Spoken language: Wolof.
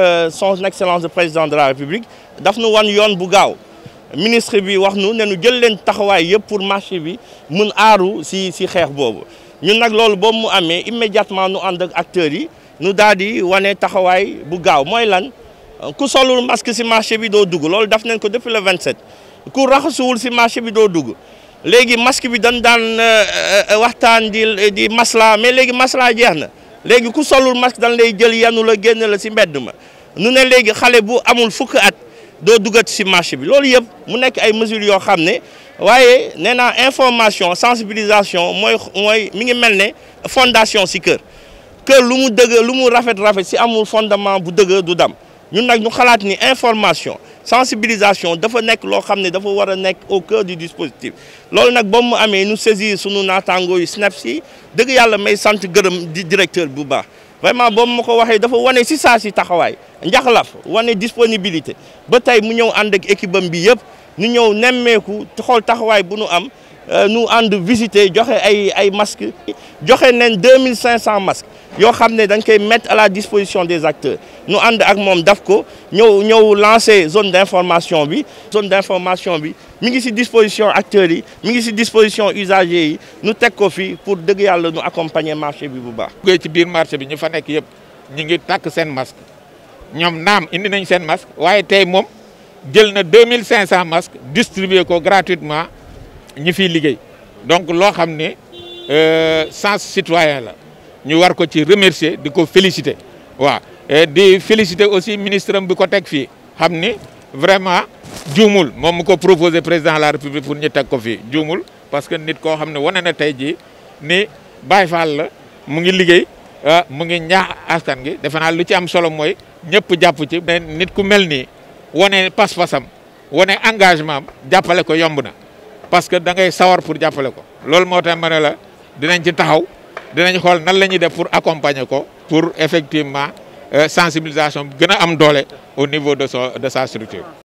Son excellence le président de la république daf nu wan yoon bu gaaw ministre bi wax nu ne nu jël leen taxawaay yëpp pour marché bi mun aaru si xeex boobu ñun nag loolu boobu mu amee immédiatement nu ànd ak acteurs yi nu daal di wane taxawaay bu gaaw mooy lan ku solul masque si marché bi doo dugg loolu daf nañ ko depuis le 27 ku raxasuwul si marché bi doo dugg léegi masque bi dañ daan waxtaan di masla mais léegi masla jeex na léegi ku solul masque dañ lay jël yanu la génn la si mbedd ma nu ne léegi xale bu amul fukk at doo duggati si marché bi loolu yëpp mu nekk ay mesures yoo xam ne waaye nee naa information sensibilisation mooy mi ngi mel ne fondation si kër lu mu dëgg lu mu rafet si amul fondement bu dëgg du dam ñun nag ñu xalaat ni information sensibilisation dafa nekk loo xam ne dafa war a nekk au cœur du dispositif loolu nag ba mu amee ñu saisir sunu naataangoo yu SNEIPS yi dëgg yàlla may sant gërëm di directeur bu baax vraiment boobu ma ko waxee dafa wane si saa si taxawaay njaxlaf wane disponibilité ba tey mu ñëw ànd ak équipe am bi yëpp ñu ñëw nemmeeku xool taxawaay bu nu am nu ànd visiter joxe ay masques joxe nañ 2500 masques yoo xam ne dañ koy mettre à la disposition des acteurs nu ànd ak moom daf ko ñëw lancer zone d'information bi mi ngi ci disposition acteurs yi mi ngi ci disposition usagers yi nu teg ko fi pour dëgg yàlla nu accompagner marché bi bu baax. ci biir marché bi ñu fa nekk yëpp ñu ngi takk seen masque ñoom naam indi nañ seen masque waaye tey moom jël na 2500 masques distribuer ko gratuitement ñi fiy liggéey donc loo xam ne sens citoyen la ñu war ko ci remercier di ko féliciter waaw di féliciter aussi ministre am bi ko teg fii xam ni vraiment juumul moom mu ko proposé président de la république pour ñu teg ko fii juumul parce que nit koo xam ne wane na tey jii ni Baye Fall la mu ngi liggéey mu ngi ñaax askan gi defe naa lu ci am solo mooy ñëpp jàpp ci. nit ku mel nii wane pas-pasam wane engagement am jàppale ko yomb na parce que da ngay sawar pour jàppale ko loolu moo tax ma ne la dinañ ci taxaw dinañ xool nan la ñuy def pour accompagner ko pour effectivement sensibilisation bi gën a am doole au niveau de sa structure.